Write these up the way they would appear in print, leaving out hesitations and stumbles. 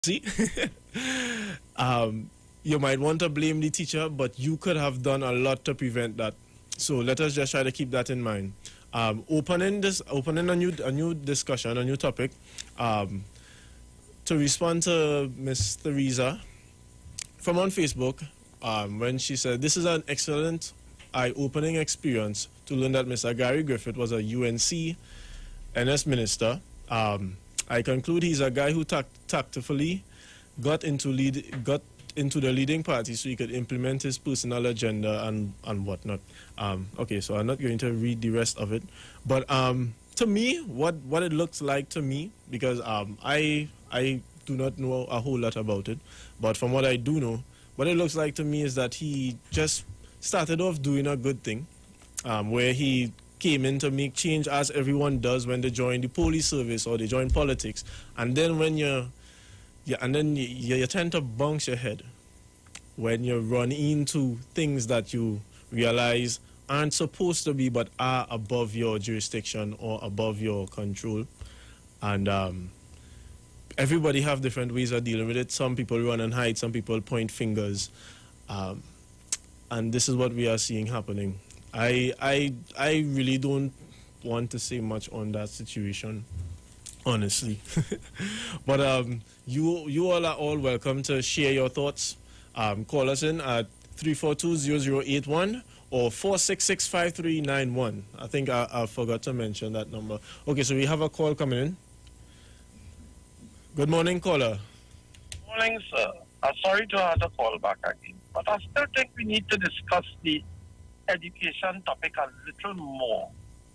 See, you might want to blame the teacher, but you could have done a lot to prevent that. So let us just try to keep that in mind. Opening a new discussion, a new topic. To respond to Miss Theresa from on Facebook, when she said this is an excellent eye-opening experience to learn that Mr. Gary Griffith was a UNC NS minister. I conclude he's a guy who tactfully got into the leading party so he could implement his personal agenda and whatnot. Okay, so I'm not going to read the rest of it, but to me, what it looks like to me, because I do not know a whole lot about it, but from what I do know, what it looks like to me is that he just started off doing a good thing, where he came in to make change, as everyone does when they join the police service or they join politics, and then when you tend to bounce your head when you run into things that you realize aren't supposed to be but are above your jurisdiction or above your control. And everybody have different ways of dealing with it. Some people run and hide, some people point fingers, and this is what we are seeing happening. I really don't want to say much on that situation, honestly. But you all are all welcome to share your thoughts. Call us in at 342-0081 or 466-5391. I think I forgot to mention that number. Okay, so we have a call coming in. Good morning, caller. Morning, sir. I'm sorry to have to call back again, but I still think we need to discuss the education topic a little more.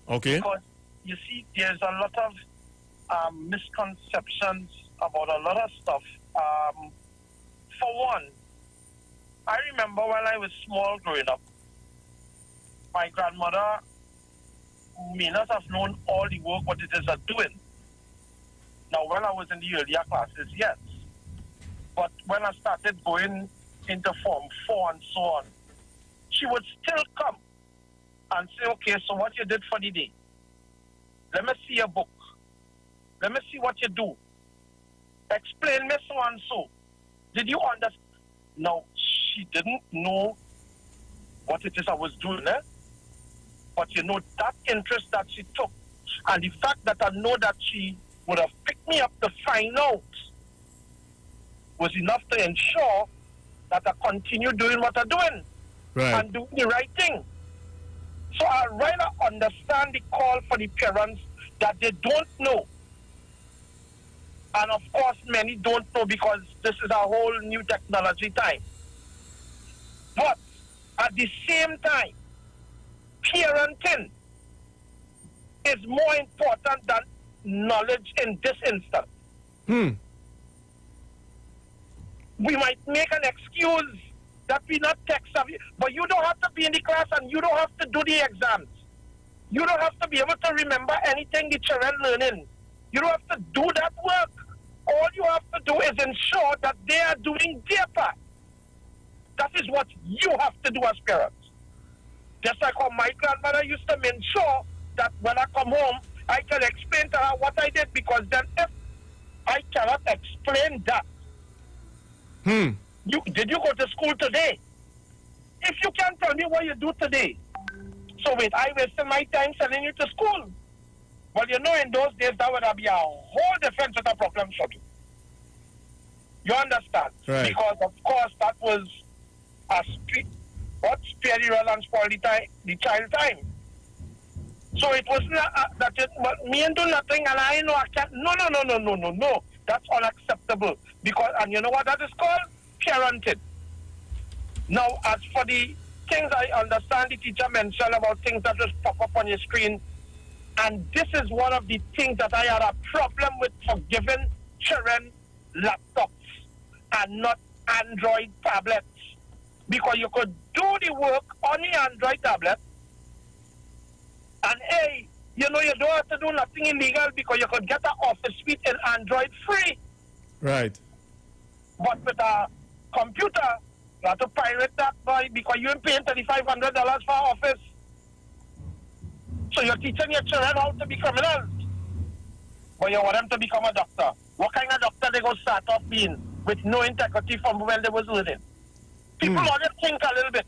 Okay. Because, you see, there's a lot of misconceptions about a lot of stuff. For one, I remember when I was small growing up, my grandmother may not have known all the work what it is are doing. Now, when I was in the earlier classes, yes. But when I started going into Form 4 and so on, she would still come and say, okay, so what you did for the day? Let me see your book. Let me see what you do. Explain me so and so. Did you understand? Now, she didn't know what it is I was doing, but you know, that interest that she took and the fact that I know that she would have picked me up to find out was enough to ensure that I continue doing what I'm doing. Right. And doing the right thing. So I rather understand the call for the parents that they don't know. And of course, many don't know because this is a whole new technology time. But at the same time, parenting is more important than knowledge in this instance. We might make an excuse that we not tech savvy, but you don't have to be in the class and you don't have to do the exams. You don't have to be able to remember anything the children learning. You don't have to do that work. All you have to do is ensure that they are doing their part. That is what you have to do as parents. Just like how my grandmother used to ensure that when I come home, I can explain to her what I did, because then if I cannot explain that, did you go to school today? If you can't tell me what you do today, so wait, I wasted my time sending you to school. Well, you know, in those days, that would be a whole different set of problems for you. You understand? Right. Because, of course, that was a spare the role and spoil the child time. So it was not that me and do nothing and I know I can't. No. That's unacceptable. Because, and you know what that is called? Parenting. Now, as for the things I understand the teacher mentioned about things that just pop up on your screen, and this is one of the things that I had a problem with for giving children laptops and not Android tablets. Because you could do the work on the Android tablet, and hey, you know, you don't have to do nothing illegal because you could get an Office suite in Android free. Right. But with a computer, you have to pirate that boy because you ain't paying $3,500 for Office. So you're teaching your children how to be criminals, but you want them to become a doctor. what kind of doctor they go start off being with no integrity from when they was learning. People always think a little bit.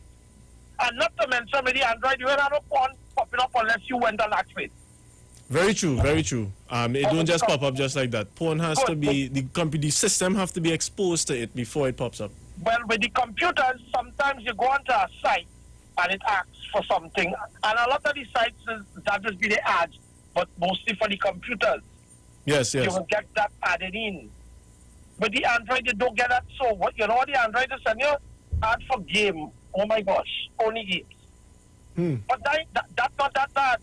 And not to mention with the Android, you had no porn popping up unless you went on that way. Very true, very true. It don't just pop up just like that. Porn has to be, the system have to be exposed to it before it pops up. Well, with the computers, sometimes you go onto a site and it asks for something. And a lot of the sites, that just be the ads, but mostly for the computers. Yes, yes. You will get that added in. With the Android, you don't get that. So, what you know what the Android is sending you? Ad for game. Oh my gosh, only games. But that's not that bad.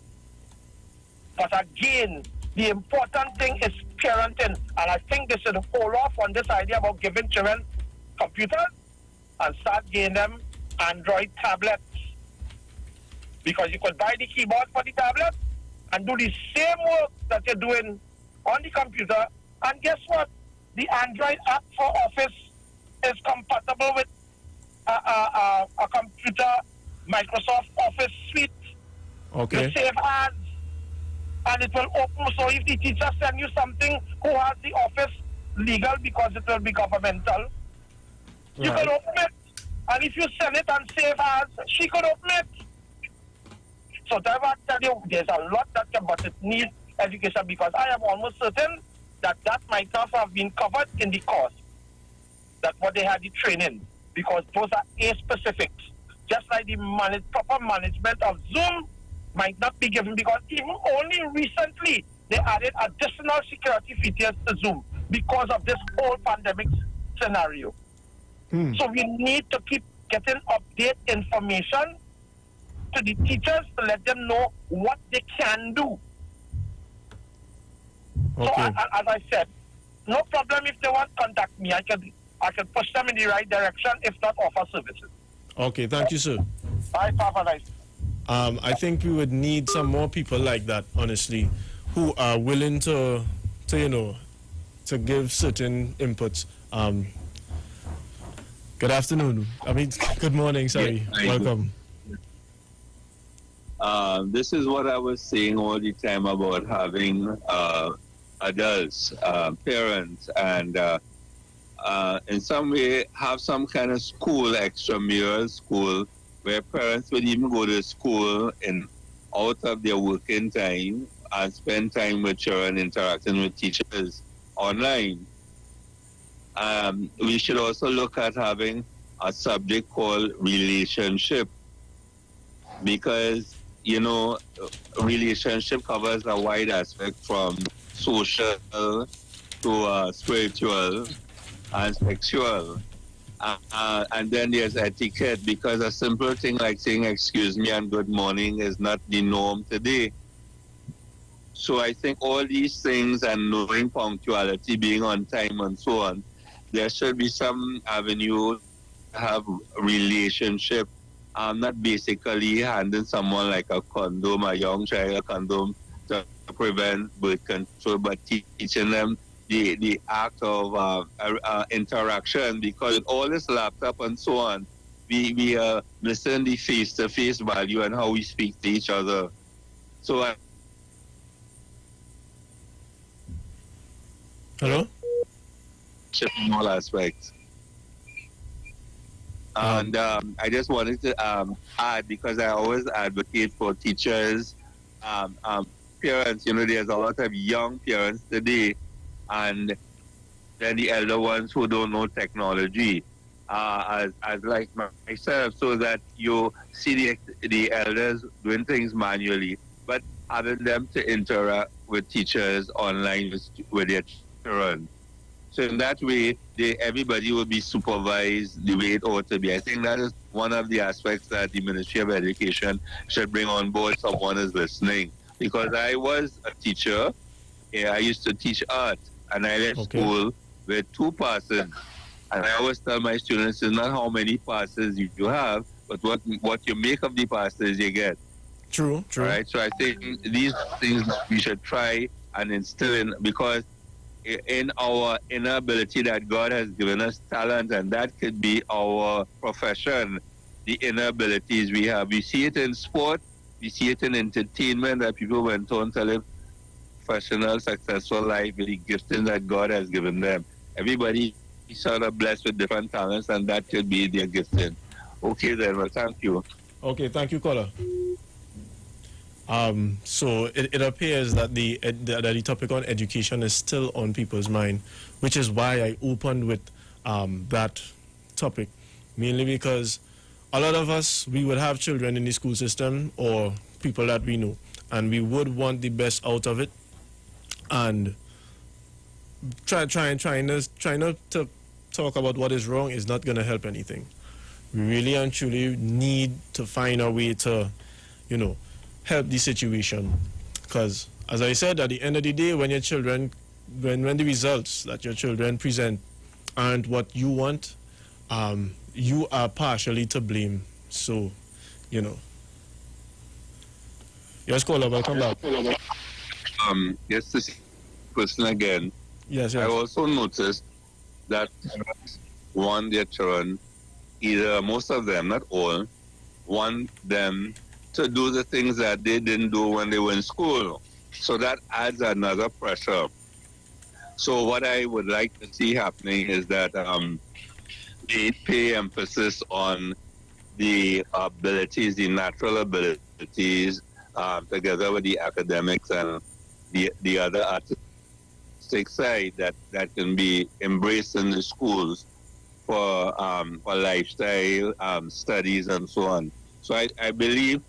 But again, the important thing is parenting. And I think they should hold off on this idea about giving children computers and start giving them Android tablets. Because you could buy the keyboard for the tablet and do the same work that you're doing on the computer. And guess what? The Android app for Office is compatible with a computer, Microsoft Office suite. Okay. You save ads, and it will open. So if the teacher send you something who has the Office legal because it will be governmental, you can open it. And if you send it and save ads, she could open it. So I tell you, there's a lot that can, but it needs education, because I am almost certain that might have been covered in the course. That's what they had the training, because those are A specifics. Just like the proper management of Zoom might not be given, because even only recently they added additional security features to Zoom because of this whole pandemic scenario. So we need to keep getting update information to the teachers to let them know what they can do. Okay. So as I said, no problem if they want to contact me. I can push them in the right direction, if not offer services. Okay, thank you, sir. Bye, have a nice. I think we would need some more people like that, honestly, who are willing to give certain inputs. Good afternoon. Good morning, sorry. Yeah, welcome. This is what I was saying all the time about having adults, parents, and in some way have some kind of school, extramural school, where parents would even go to school and out of their working time and spend time with children, interacting with teachers online. We should also look at having a subject called relationship, because relationship covers a wide aspect from social to spiritual and sexual. And then there's etiquette, because a simple thing like saying excuse me and good morning is not the norm today. So I think all these things, and knowing punctuality, being on time and so on, there should be some avenue to have relationship. Not basically handing someone like a condom, a young child a condom to prevent birth control, but teaching them the act of interaction, because with all this laptop and so on, we are missing the face-to-face value and how we speak to each other. So Hello? in all aspects. And I just wanted to add, because I always advocate for teachers, parents. There's a lot of young parents today, and then the elder ones who don't know technology, as like myself, so that you see the elders doing things manually, but having them to interact with teachers online with their children. So in that way, everybody will be supervised the way it ought to be. I think that is one of the aspects that the Ministry of Education should bring on board. Someone is listening. Because I was a teacher. I used to teach art, and I left school with 2 passes. And I always tell my students, it's not how many passes you have, but what you make of the passes you get. True. Right? So I think these things we should try and instill in, because in our inability that God has given us talent, and that could be our profession, the inabilities we have. We see it in sport, we see it in entertainment, that people went on professional, successful life with the gifting that God has given them. Everybody is sort of blessed with different talents, and that could be their gifting. Okay, then. Well, thank you. Okay, thank you, caller. So it appears that the topic on education is still on people's mind, which is why I opened with that topic, mainly because a lot of us, we would have children in the school system or people that we know, and we would want the best out of it, and trying to talk about what is wrong is not going to help anything. We really and truly need to find a way to, help the situation. Because, as I said, at the end of the day, when your children, when the results that your children present aren't what you want, you are partially to blame. So, Yes, caller, welcome back. Yes, this question again. Yes. I also noticed that parents want their children, either most of them, not all, want them to do the things that they didn't do when they were in school. So that adds another pressure. So what I would like to see happening is that they pay emphasis on the abilities, the natural abilities, together with the academics and the other artistic side that can be embraced in the schools for lifestyle studies and so on. So I believe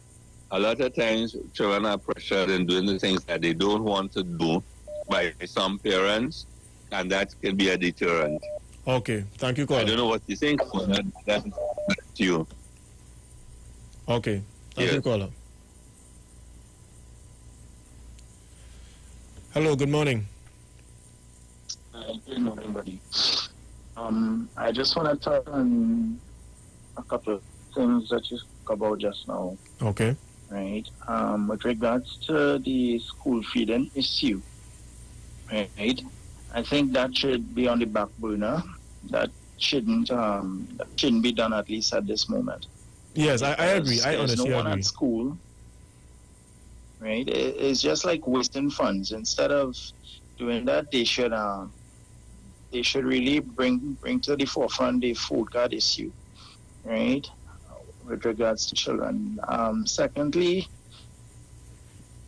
a lot of times children are pressured in doing the things that they don't want to do by some parents, and that can be a deterrent. Okay, thank you, caller. I don't know what you think, but that's you. Okay, thank you, caller. Hello, good morning. Good morning, buddy. I just want to touch on a couple of things that you spoke about just now. Okay. Right. With regards to the school feeding issue, right? I think that should be on the back burner. That shouldn't be done, at least at this moment. Yes, I agree. I honestly no one agree. At school, right? It's just like wasting funds. Instead of doing that, they should really bring to the forefront the food card issue, right? With regards to children. Secondly,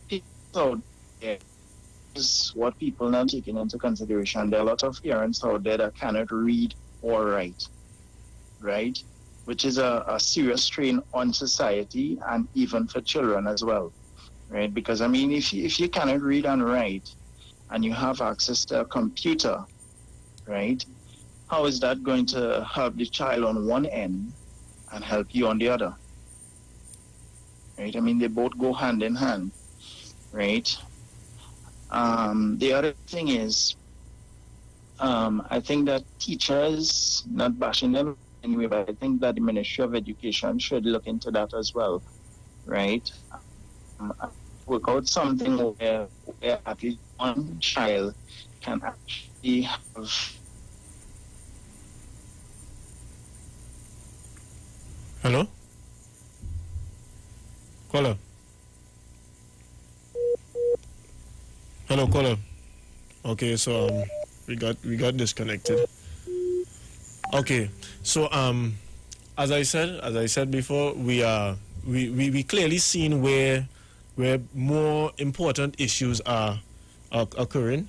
people, is what people now taking into consideration. There are a lot of parents out there that cannot read or write, right? Which is a serious strain on society and even for children as well, right? Because I mean, if you cannot read and write and you have access to a computer, right? How is that going to help the child on one end and help you on the other? Right? I mean, they both go hand in hand, right? The other thing is, I think that teachers, not bashing them anyway, but I think that the Ministry of Education should look into that as well, right? Work out something where at least one child can actually have. Hello? Caller? Hello, caller. Okay, so we got disconnected. Okay, so as I said before, we clearly seen where more important issues are occurring.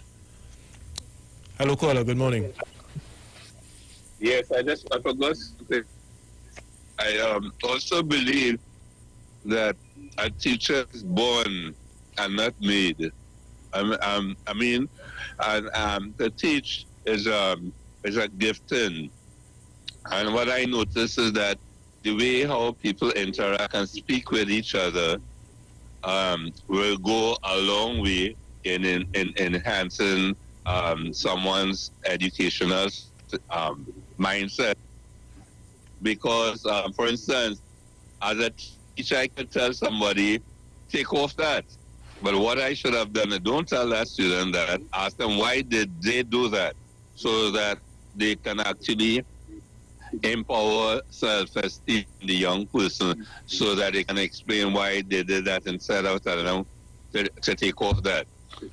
Hello, caller. Good morning. Yes, I forgot something. I also believe that a teacher is born and not made. I mean, to teach is a gifting. And what I notice is that the way how people interact and speak with each other will go a long way in enhancing someone's educational mindset. Because, for instance, as a teacher, I could tell somebody, take off that. But what I should have done is don't tell that student that. Ask them why did they do that, so that they can actually empower self-esteem in the young person, so that they can explain why they did that instead of telling them to take off that.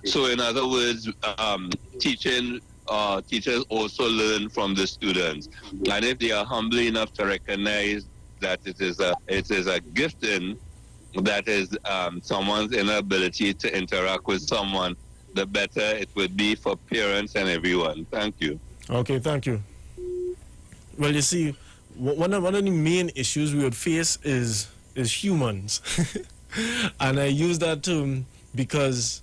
So in other words, teachers also learn from the students, and if they are humble enough to recognize that it is a gifting, that is someone's inability to interact with someone, the better it would be for parents and everyone. Thank you. Okay, thank you. Well, you see, one of the main issues we would face is humans. And I use that term because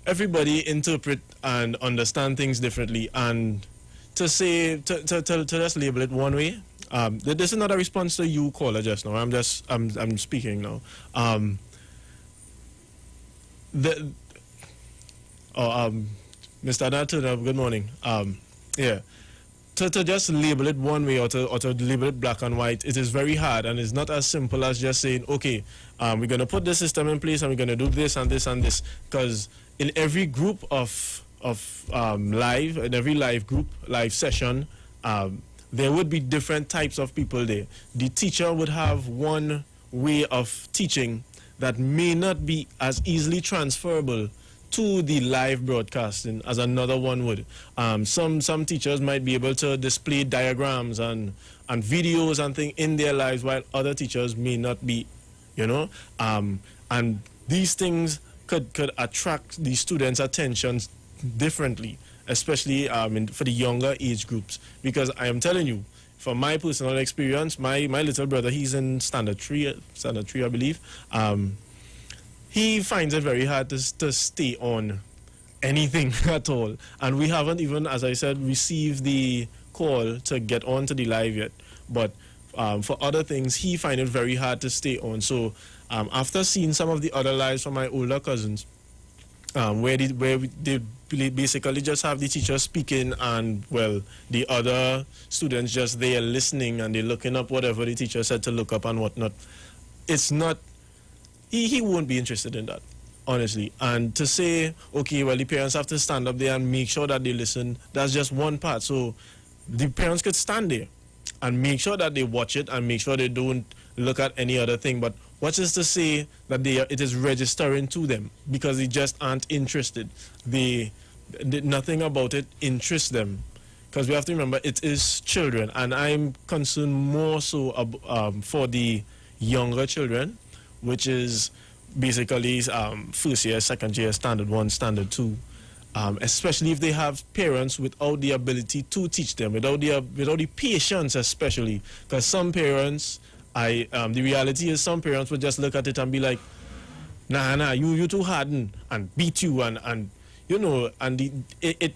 everybody interpret and understand things differently. And to just label it one way, this is not a response to you, caller, just now. I'm speaking now. Mr. Nathan, good morning. Yeah. To just label it one way or to label it black and white, it is very hard, and it's not as simple as just saying, okay, we're going to put this system in place and we're going to do this and this and this. Because in every group of in every live session, there would be different types of people there. The teacher would have one way of teaching that may not be as easily transferable to the live broadcasting as another one would. Some teachers might be able to display diagrams and videos and things in their lives, while other teachers may not be, and these things could attract the students' attention differently, especially for the younger age groups. Because I am telling you, from my personal experience, my little brother, he's in standard 3, I believe. He finds it very hard to stay on anything at all. And we haven't even, as I said, received the call to get on to the live yet. But for other things, he finds it very hard to stay on. So after seeing some of the other lives from my older cousins, where they basically just have the teacher speaking and, well, the other students just there listening and they're looking up whatever the teacher said to look up and whatnot, it's not... He won't be interested in that, honestly. And to say, okay, well, the parents have to stand up there and make sure that they listen, that's just one part. So the parents could stand there and make sure that they watch it and make sure they don't look at any other thing. But what is to say that it is registering to them because they just aren't interested? Nothing about it interests them. Because we have to remember, it is children. And I'm concerned more so for the younger children, which is basically first year, second year, standard 1, standard 2, especially if they have parents without the ability to teach them, without the patience especially. Because some parents, the reality is some parents would just look at it and be like, nah, you too hardened, and beat you, and it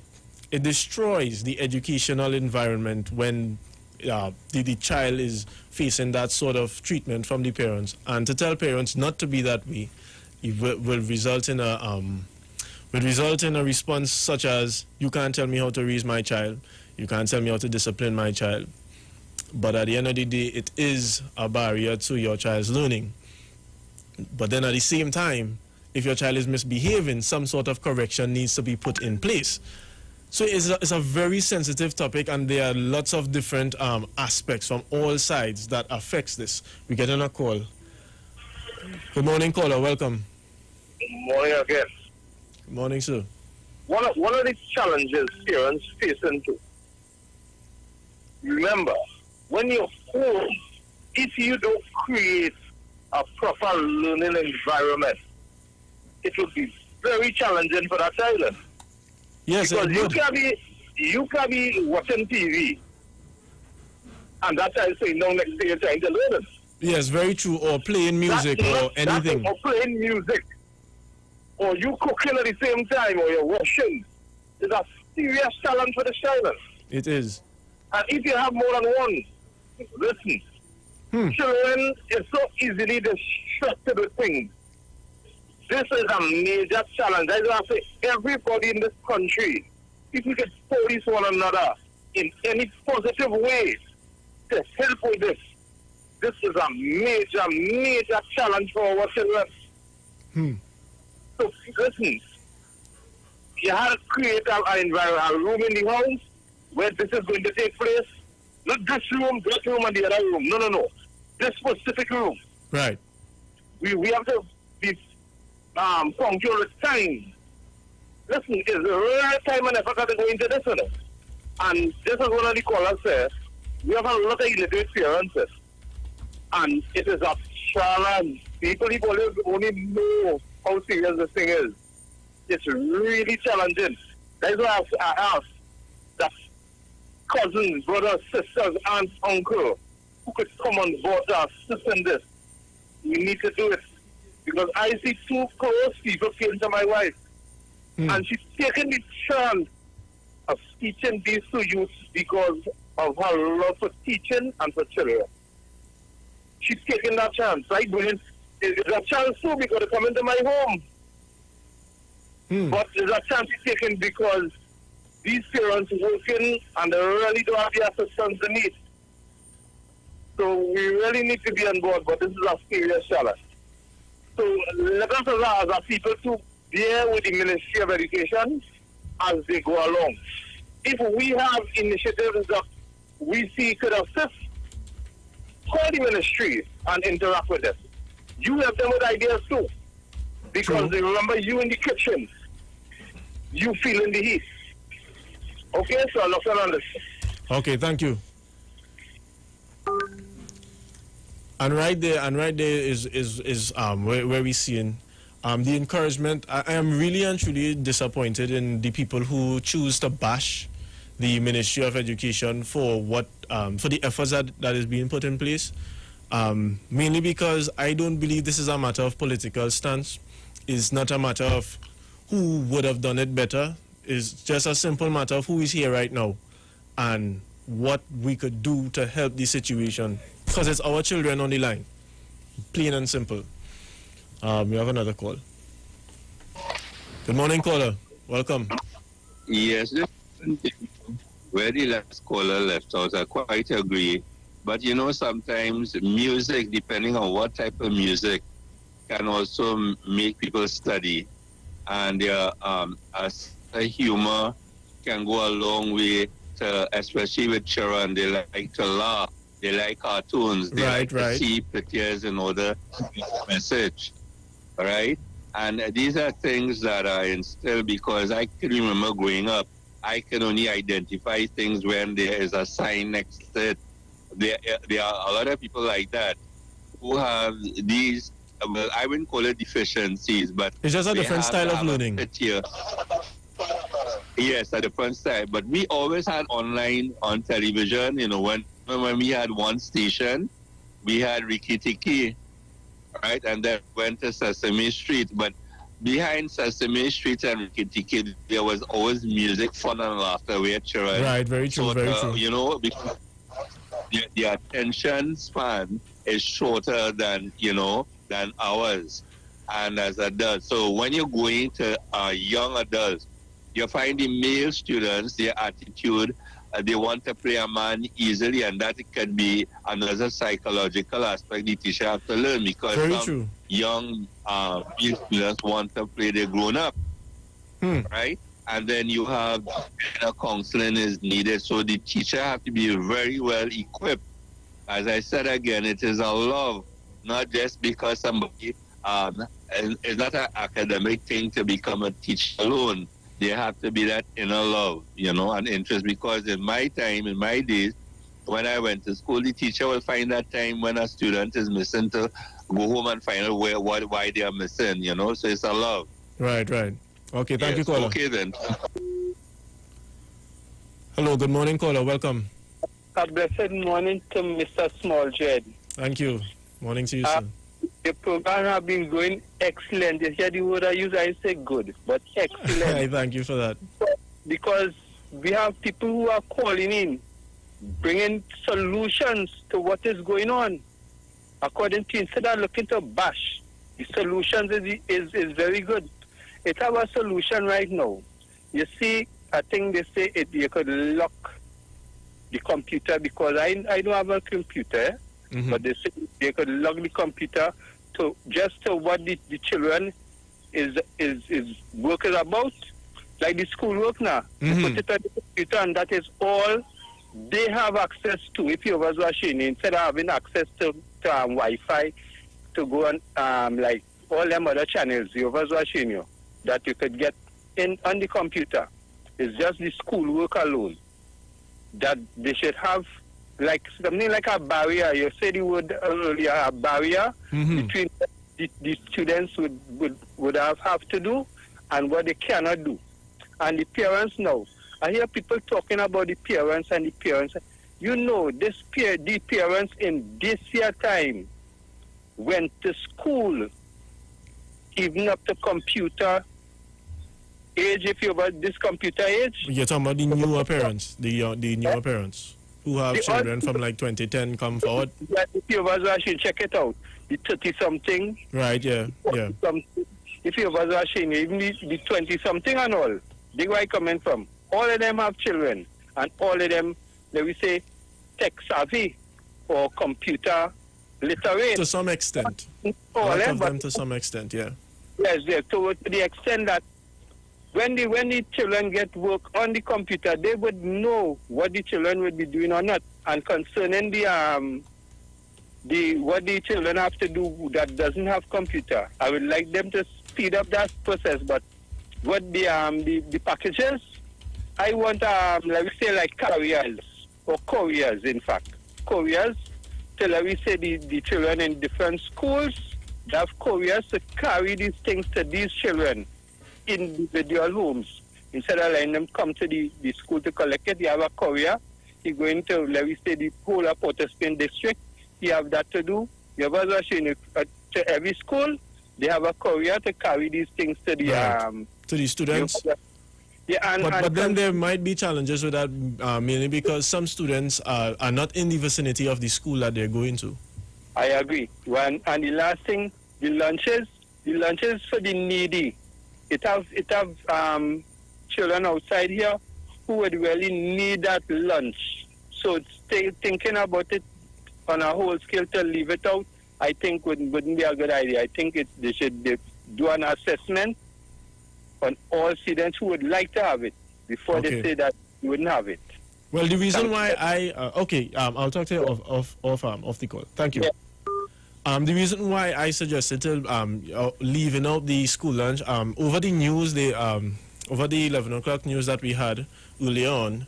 destroys the educational environment when the child is facing that sort of treatment from the parents. And to tell parents not to be that way, it will result in a response such as, you can't tell me how to raise my child, you can't tell me how to discipline my child. But at the end of the day, it is a barrier to your child's learning. But then at the same time, if your child is misbehaving, some sort of correction needs to be put in place. So it's a very sensitive topic, and there are lots of different aspects from all sides that affects this. We get on a call. Good morning, caller. Welcome. Good morning again. Good morning, sir. One of the challenges parents face into, remember, when you're home, if you don't create a proper learning environment, it will be very challenging for that child. Yes, because you can be watching TV, and that child saying down next to you trying to learn it. Yes, very true. Or playing music or anything. Or playing music. Or you cooking at the same time, or you're washing. It's a serious challenge for the child. It is. And if you have more than one, listen. Children is so easily distracted with things. This is a major challenge. I want to say, everybody in this country, if we could police one another in any positive way to help with this, this is a major, major challenge for our children. So, listen, you have to create a room in the house where this is going to take place. Not this room, that room, and the other room. No. This specific room. Right. We have to be punctual with time. listen, it's the real time and effort to go into this, you know. And just as one of the callers said, we have a lot of illiterate parents. And it is a challenge. People only know how serious this thing is. It's really challenging. That's why I asked that cousins, brothers, sisters, aunts, uncle, who could come on board to assist in this. We need to do it. Because I see two close people came to my wife. And she's taking the chance of teaching these two youths because of her love for teaching and for children. She's taking that chance, right? It's a chance too because they come into my home. But there's a chance she's taking because these parents are working and they really don't have the assistance they need. So we really need to be on board, but this is a serious challenge. So let us as a people to bear with the Ministry of Education as they go along. If we have initiatives that we see could assist, call the ministry and interact with them. You help them with ideas too. Because they remember you in the kitchen. You feeling the heat. Okay, so I'll look on this. Okay, thank you. And right there is where we seeing the encouragement. I am really and truly disappointed in the people who choose to bash the Ministry of Education for for the efforts that is being put in place. Mainly because I don't believe this is a matter of political stance. It's not a matter of who would have done it better. It's just a simple matter of who is here right now and what we could do to help the situation. Because it's our children on the line. Plain and simple. We have another call. Good morning, caller. Welcome. Yes, where the last caller left out, I quite agree. But you know, sometimes music, depending on what type of music, can also make people study. And a humor can go a long way, especially with children. They like to laugh. They like cartoons. They like to see pictures in order to get a message. All right? And these are things that are instilled because I can remember growing up, I can only identify things when there is a sign next to it. There are a lot of people like that who have these, well, I wouldn't call it deficiencies, but it's just a different style of learning. Yes, a different style. But we always had online on television, you know, when we had one station, we had Rikki Tikki, right? And then went to Sesame Street. But behind Sesame Street and Rikki Tikki, there was always music, fun, and laughter with children. Right, very true, very true. You know, because the attention span is shorter than, you know, than ours. And as adults, so when you're going to young adults, you find the male students, their attitude, they want to play a man easily, and that can be another psychological aspect the teacher have to learn because some young male students want to play the grown-up, right? And then you have counseling is needed, so the teacher have to be very well equipped. As I said again, it is a love, not just because somebody, it's not an academic thing to become a teacher alone. There have to be that inner love, you know, and interest. Because in my time, in my days, when I went to school, the teacher will find that time when a student is missing to go home and find out why they are missing, you know. So it's a love. Right, right. Okay, thank you, caller. Okay, then. Hello, good morning, caller. Welcome. A blessed morning to Mr. Small Jed. Thank you. Morning to you, sir. The program has been going excellent. You hear the word I use, I say good, but excellent. I thank you for that. Because we have people who are calling in, bringing solutions to what is going on. According to, instead of looking to bash, the solutions is very good. It have a solution right now. You see, I think they say you could lock the computer because I don't have a computer, but they say they could lock the computer to just to what the children is working about, like the schoolwork now. They put it on the computer and that is all they have access to. If you was watching, instead of having access to Wi-Fi to go on like all them other channels you was watching that you could get on the computer. It's just the schoolwork alone. That they should have like something like a barrier. You said the word earlier, a barrier between the students would have to do and what they cannot do. And the parents now. I hear people talking about the parents and the parents. You know, the parents in this year time went to school, even up to computer age, if you're about this computer age. You're talking about the newer parents, the newer parents who have children from like 2010 come forward. Yeah, if you I should check it out. The 30-something. Right, yeah. If you was watching, even the 20-something and all, they where I coming from. All of them have children, and all of them, let me say, tech savvy or computer literate. To some extent. All a lot of them to some extent, yeah. Yes, to the extent that when the children get work on the computer, they would know what the children would be doing or not. And concerning what the children have to do that doesn't have computer, I would like them to speed up that process. But what the packages, I want let me say like couriers or couriers, in fact, couriers. So let me say the children in different schools, they have couriers to carry these things to these children in individual homes. Instead of letting them come to the school to collect it, you have a courier. You're going to, let me say, the whole of Port-au-Spain district. You have that to do. You have also to every school, they have a courier to carry these things to the students. Yeah, but then there might be challenges with that, mainly because some students are not in the vicinity of the school that they're going to. I agree. And the last thing, the lunches for the needy. It have children outside here who would really need that lunch. So thinking about it on a whole scale to leave it out, I think wouldn't be a good idea. I think they should do an assessment on all students who would like to have it before they say that you wouldn't have it. Well, the reason why I'll talk to you off the call. Thank you. Yeah. The reason why I suggested to leaving out the school lunch over the news, over the 11 o'clock news that we had earlier on,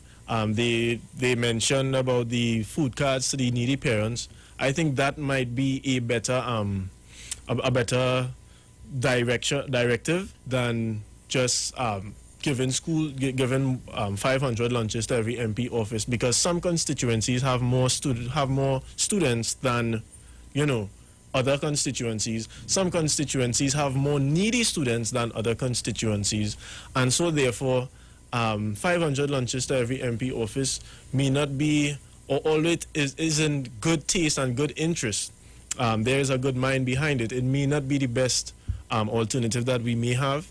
they mentioned about the food cards to the needy parents. I think that might be a better directive than just giving 500 lunches to every MP office, because some constituencies have more students than other constituencies. Some constituencies have more needy students than other constituencies, and so therefore 500 lunches to every MP office may not be, or although it is in good taste and good interest, there is a good mind behind it, it may not be the best alternative that we may have.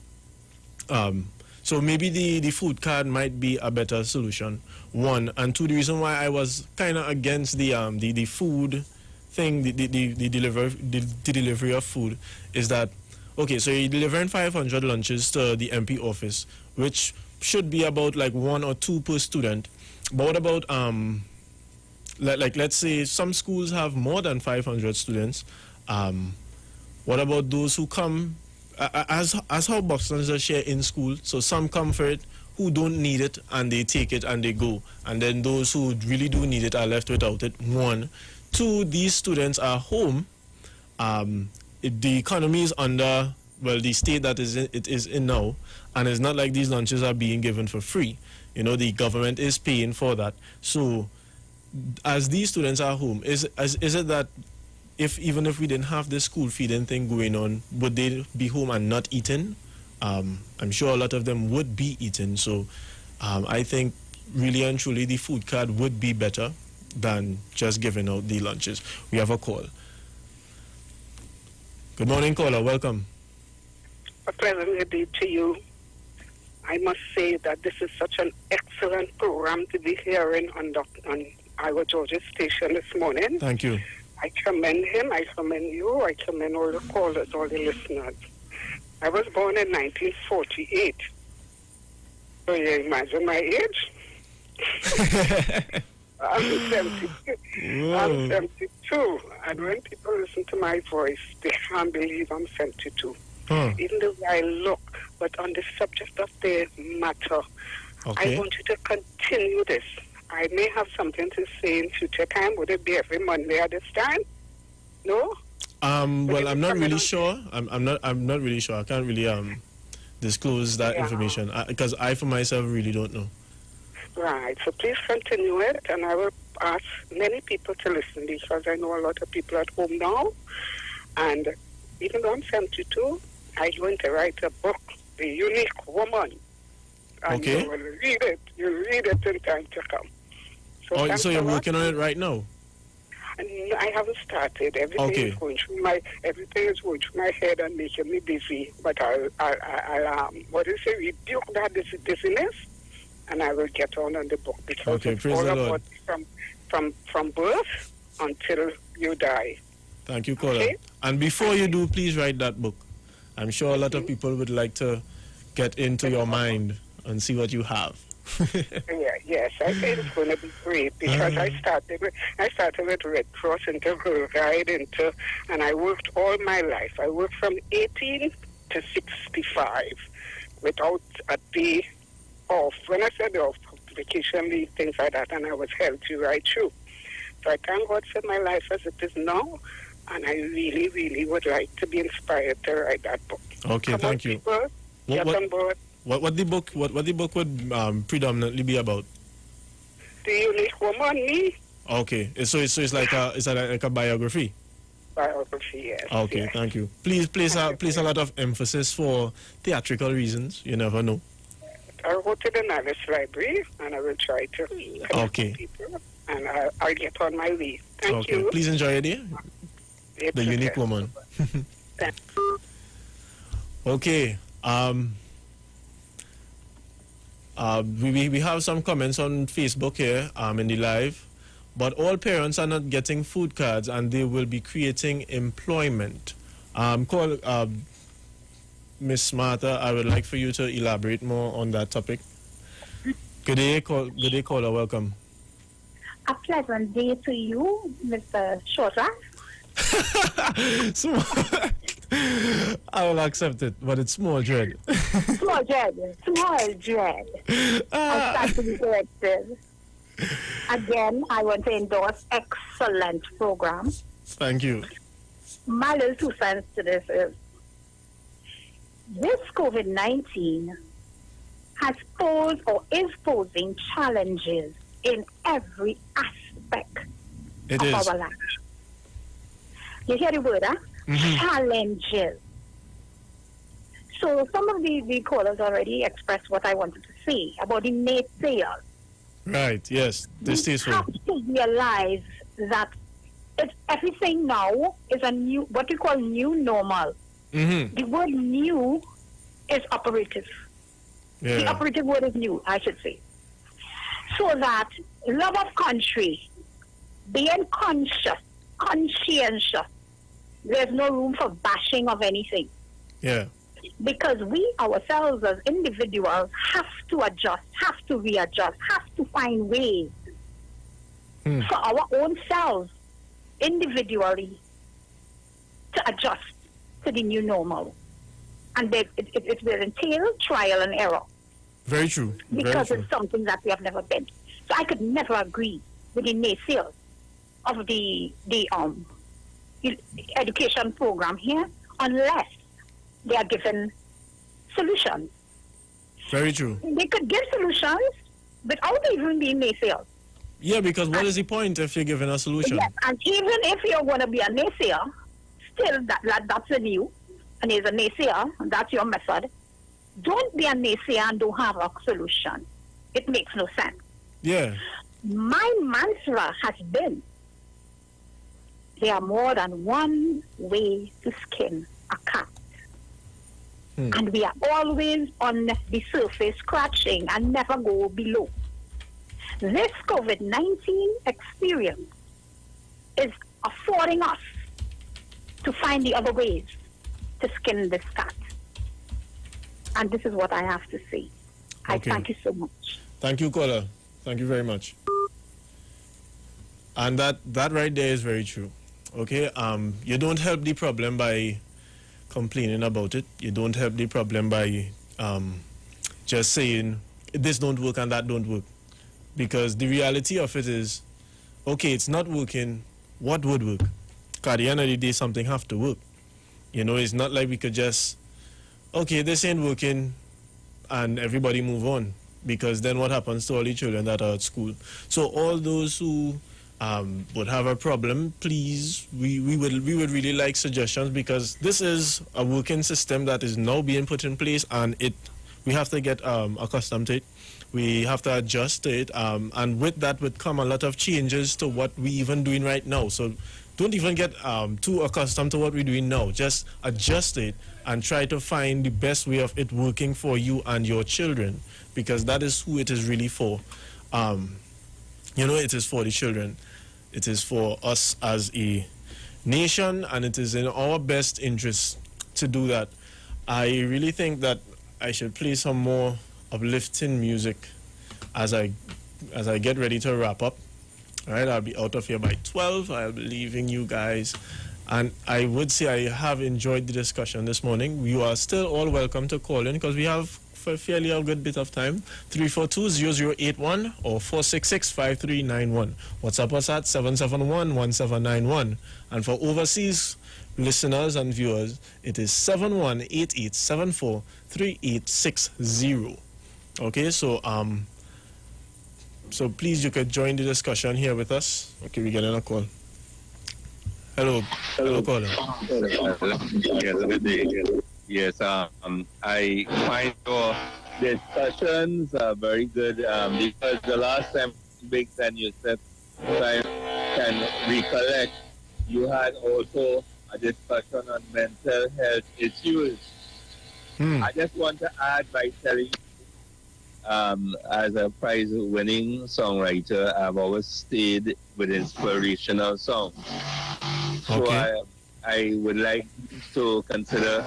So maybe the food card might be a better solution, one. And two, the reason why I was kind of against the food thing, the delivery of food, is that, okay, so you're delivering 500 lunches to the MP office, which should be about like 1 or 2 per student. But what about like let's say some schools have more than 500 students. What about those who come as how Boston's are share in school? So some come for it who don't need it and they take it and they go, and then those who really do need it are left without it. 1. 2, these students are home. The economy is under, well, the state that it is in now, and it's not like these lunches are being given for free. The government is paying for that. So as these students are home, is it that even if we didn't have this school feeding thing going on, would they be home and not eating? I'm sure a lot of them would be eating. So I think really and truly the food card would be better than just giving out the lunches. We have a call. Good morning, caller. Welcome. A pleasant day to you. I must say that this is such an excellent program to be hearing on our Georgia station this morning. Thank you. I commend him, I commend you, I commend all the callers, all the listeners. I was born in 1948. So you imagine my age? I'm 72. And when people listen to my voice, they can't believe I'm 72. Huh. Even the way I look, but on the subject of the matter, Okay. I want you to continue this. I may have something to say in future time. Would it be every Monday at this time? No? Well, I'm not really sure. I'm not really sure. I can't really disclose that information because I for myself really don't know. Right. So please continue it, and I will ask many people to listen because I know a lot of people at home now. And even though I'm 72, I'm going to write a book, The Unique Woman. And Okay. you will read it. You'll read it in time to come. So you're thanks a lot. working on it right now? And I haven't started. Everything Okay. is going through my head and making me busy. But I'll rebuke that dizziness, and I will get on the book because Okay, it's praise all the Lord. about from birth until you die. Thank you, Kola. Okay. And before you do, please write that book. I'm sure a lot of people would like to get into your mind and see what you have. Yes, I think it's going to be great because I started with Red Cross into Girl Guide and I worked all my life. I worked from 18 to 65 without a day off. When I said off, vacation leave, things like that, and I was healthy right through. So I thank God for my life as it is now, and I really, really would like to be inspired to write that book. Okay, Come on, thank you. people, get on board. What the book would predominantly be about? The Unique Woman, me. Okay, so it's like a biography. Biography, yes. Okay, yes. thank you. Please place a lot of emphasis for theatrical reasons. You never know. I'll go to the Navis Library and I will try to connect Okay. with people and I'll get on my way. Thank Okay, you. please enjoy your day. It's The Unique okay. Woman. Thanks. Okay. We have some comments on Facebook here in the live, but all parents are not getting food cards and they will be creating employment. Miss Martha, I would like for you to elaborate more on that topic. Good day, caller. Welcome. A pleasant day to you, Mr. Shorter. So, I will accept it, but it's small dread. Small dread. Small dread. I start to be corrected. Again, I want to endorse excellent program. Thank you. My little 2 cents to this is this COVID-19 has posed or is posing challenges in every aspect It of is. our life. You hear the word, huh? Challenges. So some of the callers already expressed what I wanted to say about the naysayers. Right, yes. Distasteful. We have to realize that everything now is a new, what we call new normal. Mm-hmm. The word new is operative. The Yeah. operative word is new, I should say. So that love of country, being conscientious, there's no room for bashing of anything. Yeah. Because we ourselves as individuals have to adjust, have to readjust, have to find ways for our own selves individually to adjust to the new normal. And it will entail trial and error Very true. Very because true. it's something that we have never been. So I could never agree with the naysayers of the education program here unless they are given solutions. Very true. They could give solutions without even being naysayers. Yeah, because what is the point if you're given a solution? Yes, and even if you're going to be a naysayer, still that's a new, and is a naysayer, and that's your method. Don't be a naysayer and don't have a solution. It makes no sense. Yeah. My mantra has been, there are more than one way to skin a cat. And we are always on the surface scratching and never go below. This COVID-19 experience is affording us to find the other ways to skin this cat. And this is what I have to say. I Okay. thank you so much. Thank you, caller. Thank you very much. And that right there is very true. Okay? You don't help the problem by complaining about it. You don't help the problem by just saying this don't work and that don't work. Because the reality of it is, okay, it's not working, what would work? Because at the end of the day, something have to work. You know, it's not like we could just, okay, this ain't working and everybody move on. Because then what happens to all the children that are at school? So all those who would have a problem, please, we would really like suggestions, because this is a working system that is now being put in place, and we have to get accustomed to it. We have to adjust to it, and with that would come a lot of changes to what we even doing right now. So don't even get too accustomed to what we're doing now. Just adjust it and try to find the best way of it working for you and your children, because that is who it is really for. You know, it is for the children. It is for us as a nation, and it is in our best interest to do that. I really think that I should play some more uplifting music as I get ready to wrap up. All right, I'll be out of here by 12. I'll be leaving you guys. And I would say I have enjoyed the discussion this morning. You are still all welcome to call in, because we have for fairly a good bit of time. 342-0081 or 466-5391. WhatsApp us at 771-1791. And for overseas listeners and viewers, it is 7188743860. Okay, so please, you could join the discussion here with us. Okay, we're getting a call. Hello, caller. Yes, I find your discussions very good, because the last time, Big Ten, you said, if I can recollect, you had also a discussion on mental health issues. I just want to add by telling you, as a prize-winning songwriter, I've always stayed with inspirational songs. So Okay. I would like to consider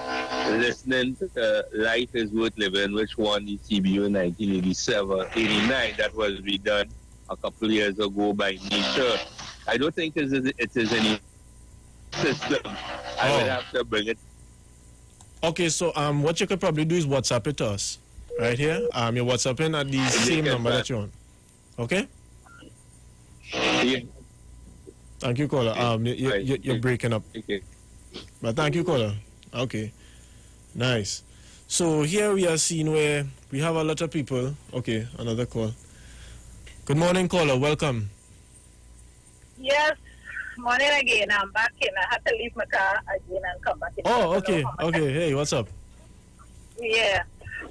listening to Life is Worth Living, which won the CBU in 1989. That was redone a couple of years ago by Nisha. I don't think it is any system. I would have to bring it. Okay, so what you could probably do is WhatsApp it to us. Right here. You're WhatsApping at the same number that you're on. Okay? Yeah. Thank you, caller. You're breaking up. Okay. But thank you, caller. Okay. Nice. So here we are seeing where we have a lot of people. Okay, another call. Good morning, caller. Welcome. Yes, morning again. I'm back in. I had to leave my car again and come back in. Oh, okay. Okay. Hey, what's up? Yeah.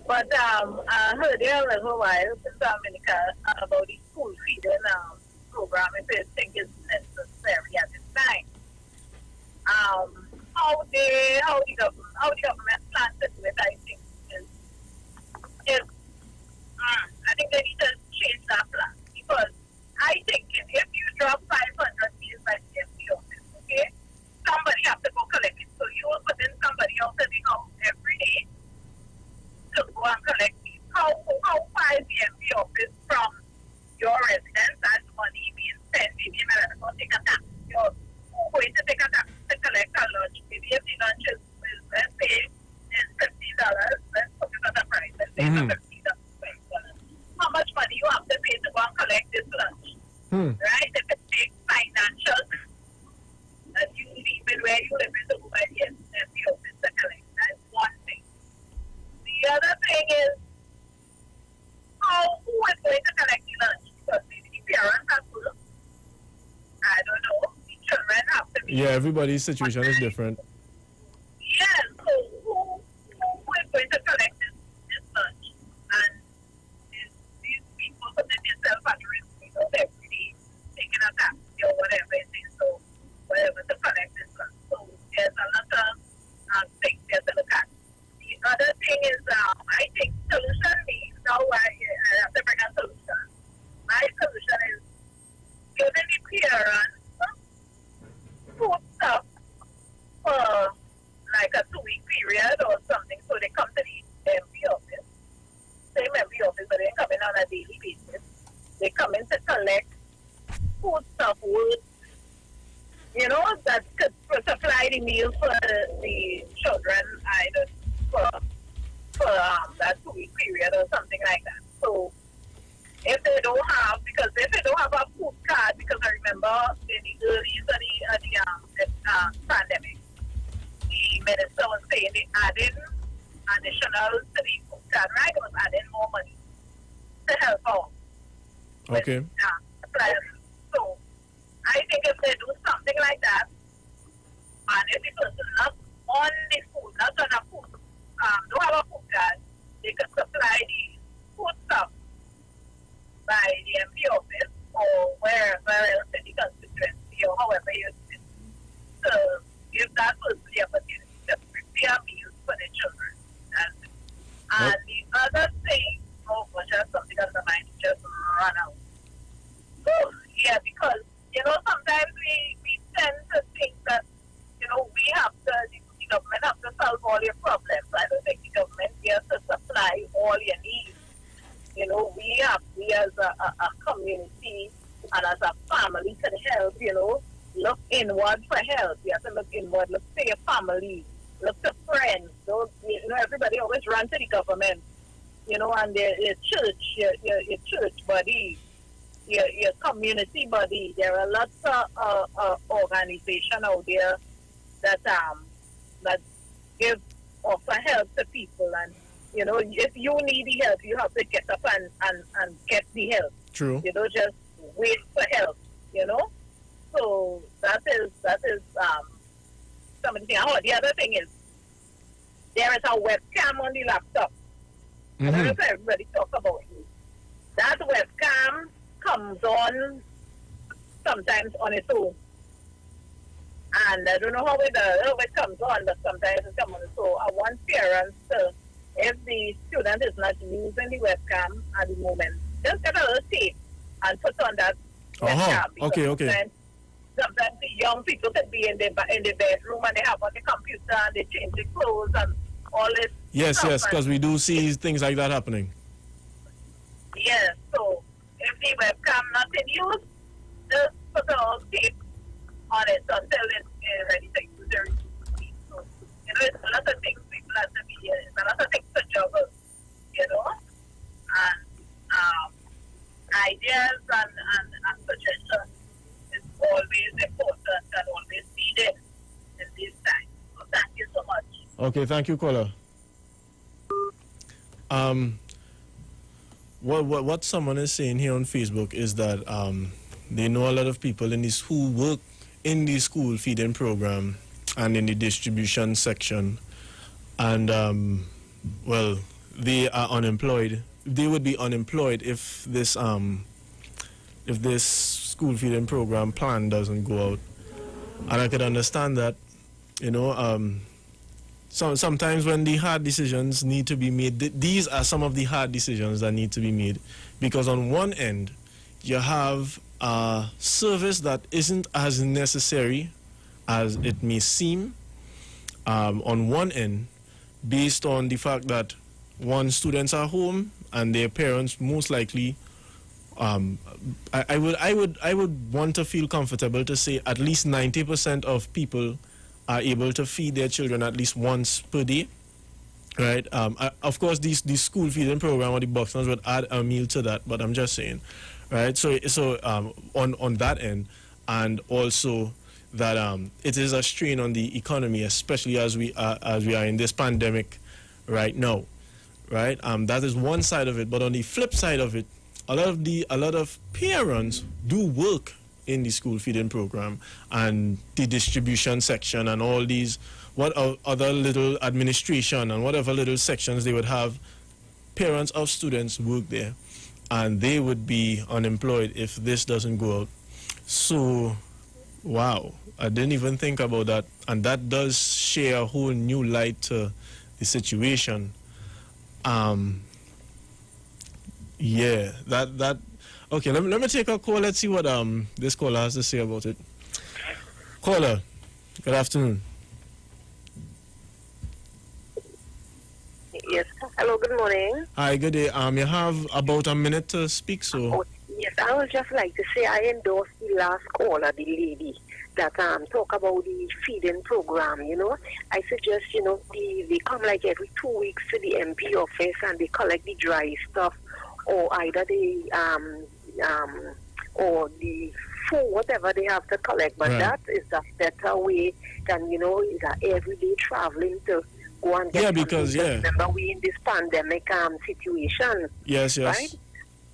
But I heard there a little while in Dominica about the school feeding program, if you think it's necessary at this time. How the government plans to do it, I think is I think they need to change that plan, because I think if you drop 500 meals by the FD office, okay, somebody have to go collect it. So you will put in somebody else in the house every day to go and collect these. How far is the FD office from your residence? That's money being spent. Maybe you're going to take a taxi. You're going to take a taxi to collect a lunch. Maybe if the lunch is let's say, is $50, let's put it at a price. Let's say $50. How much money you have to pay to go and collect this lunch? Right? If it takes financial, that you leave it where you live in the mobile, yes, FD office to collect. That's one thing. The other thing is, who is going to collect the lunch? Because maybe the parents have to look. I don't know. The children have to be. Yeah, everybody's situation is different. Yes, so who is going to collect this lunch? And these people putting themselves at risk, because every day taking a taxi or whatever it is, so whatever to collect this lunch. So there's a lot of things there to look at. The other thing is, I think solution means, now I have to bring a solution. My solution is giving the parents food stuff for like a 2-week period or something, so they come to the MV office. Same MV office, but they come in on a daily basis. They come in to collect food stuff worth, that could supply the meal for the children, either for for that 2-week period or something like that. So if they don't have, because if they don't have a food card, because I remember in the early of the pandemic, the minister was saying they added additional to the food card, right? It was adding more money to help out. Okay. Suppliers. So I think if they do something like that, and if the person not on the food, not on a food, don't have a food card, they can supply the food stuff by the MP office or wherever else in the constituency or however you do it. So give that person the opportunity to prepare meals for the children. And the other thing, oh gosh, I have something on my mind, just run out. So, yeah, because, sometimes we tend to think that, we have to, the government have to solve all your problems. I don't think the government has to supply all your needs. We as a community and as a family can help, look inward for help. You have to look inward, look to your family, look to friends. Those, everybody always run to the government, and your church, your church body, your community body. There are lots of organizations out there that offer help to people, and if you need the help, you have to get up and get the help. True. You don't just wait for help. So that is some of the things. Oh, the other thing is there is a webcam on the laptop. I don't know if everybody talk about it. That webcam comes on sometimes on its own. And I don't know how it comes on, but sometimes it comes on. So I want parents to, if the student is not using the webcam at the moment, just get a little tape and put on that webcam. Okay. Sometimes the young people could be in the bedroom and they have on the computer and they change the clothes and all this. Yes, because we do see things like that happening. Yes, so if the webcam not in use, just put a little tape on it until it's ready to use it. So, it's a lot of things people have to be, it's a lot of things to juggle, and ideas and suggestions is always important and always needed in this time. So thank you so much. Okay, thank you, caller. What someone is saying here on Facebook is that they know a lot of people who work in the school feeding program and in the distribution section, and they are unemployed. They would be unemployed if this school feeding program plan doesn't go out. And I could understand that, sometimes when the hard decisions need to be made, these are some of the hard decisions that need to be made, because on one end you have a service that isn't as necessary as it may seem on one end, based on the fact that students are home and their parents most likely I would want to feel comfortable to say at least 90% of people are able to feed their children at least once per day, right? Of course, these school feeding program or the Buxtons would add a meal to that, but I'm just saying, right? So on that end, and also that it is a strain on the economy, especially as we are in this pandemic right now, right? That is one side of it, but on the flip side of it, a lot of parents do work in the school feeding program and the distribution section and all these other little administration and whatever little sections they would have. Parents of students work there, and they would be unemployed if this doesn't go out. So, wow, I didn't even think about that, and that does share a whole new light to the situation. Yeah, that okay, let me take a call. Let's see what this caller has to say about it. Caller, good afternoon. Yes. Hello, good morning. Hi, good day. You have about a minute to speak, so. Oh, Yes, I would just like to say I endorse the last caller, the lady, that talk about the feeding program, you know. I suggest, you know, they come like every 2 weeks to the MP office and they collect the dry stuff, or either they, or the food, whatever they have to collect. But that is a better way than, you know, everyday traveling to go and get because, remember, we in this pandemic situation. Yes. Right?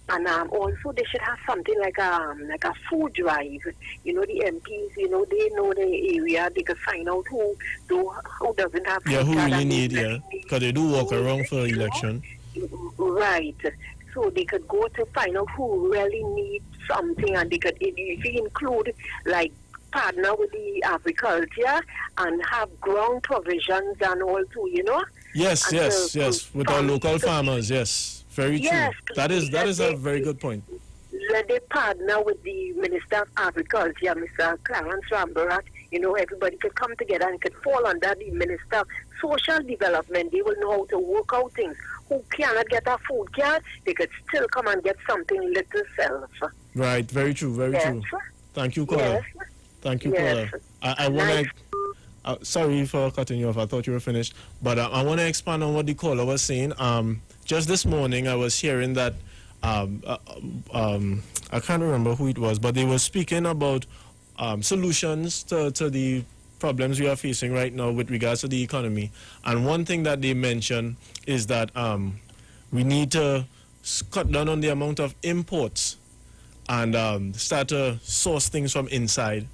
And also they should have something like a food drive. You know, the MPs, you know, they know the area. They could find out who doesn't have food. Yeah, who really need, because they do walk around for election. Right. So they could go to find out who really needs something, and they could include, like, partner with the agriculture and have ground provisions and all too, you know? Yes, with our local farmers, yes. Very true. Yes, that is a very good point. Let they partner with the Minister of Agriculture, Mr. Clarence Rambarat. You know, everybody could come together and could fall under the Minister of Social Development. They will know how to work out things. Who cannot get a food card, they could still come and get something little self. Right, very true, very true. Thank you, caller. Yes. Thank you, caller. I want to... sorry for cutting you off. I thought you were finished. But I want to expand on what the caller was saying. Just this morning, I was hearing that, I can't remember who it was, but they were speaking about solutions to the problems we are facing right now with regards to the economy. And one thing that they mentioned is that we need to cut down on the amount of imports and start to source things from inside.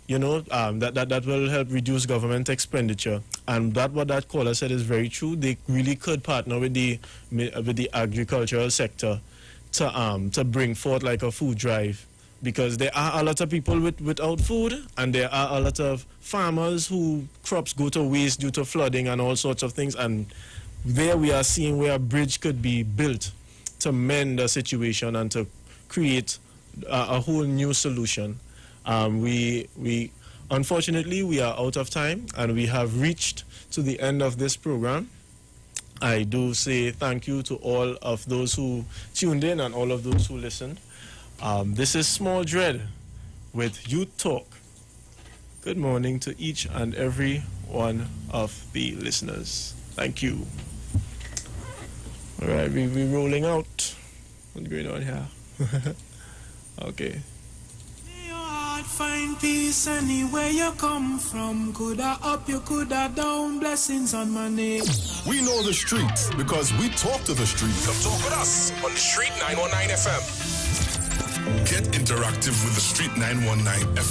You know, that will help reduce government expenditure. And what that caller said is very true. They really could partner with the agricultural sector to bring forth like a food drive, because there are a lot of people without food, and there are a lot of farmers who crops go to waste due to flooding and all sorts of things. And there we are seeing where a bridge could be built to mend the situation and to create a whole new solution. Unfortunately, we are out of time, and we have reached to the end of this program. I do say thank you to all of those who tuned in and all of those who listened. This is Small Dread with Youth Talk. Good morning to each and every one of the listeners. Thank you. All right, we're rolling out. What's going on here? Okay. Find peace anywhere you come from. Coulda up, you coulda down. Blessings on my name. We know the streets because we talk to the streets. Come talk with us on the Street 919 FM. Get interactive with the Street 919 FM.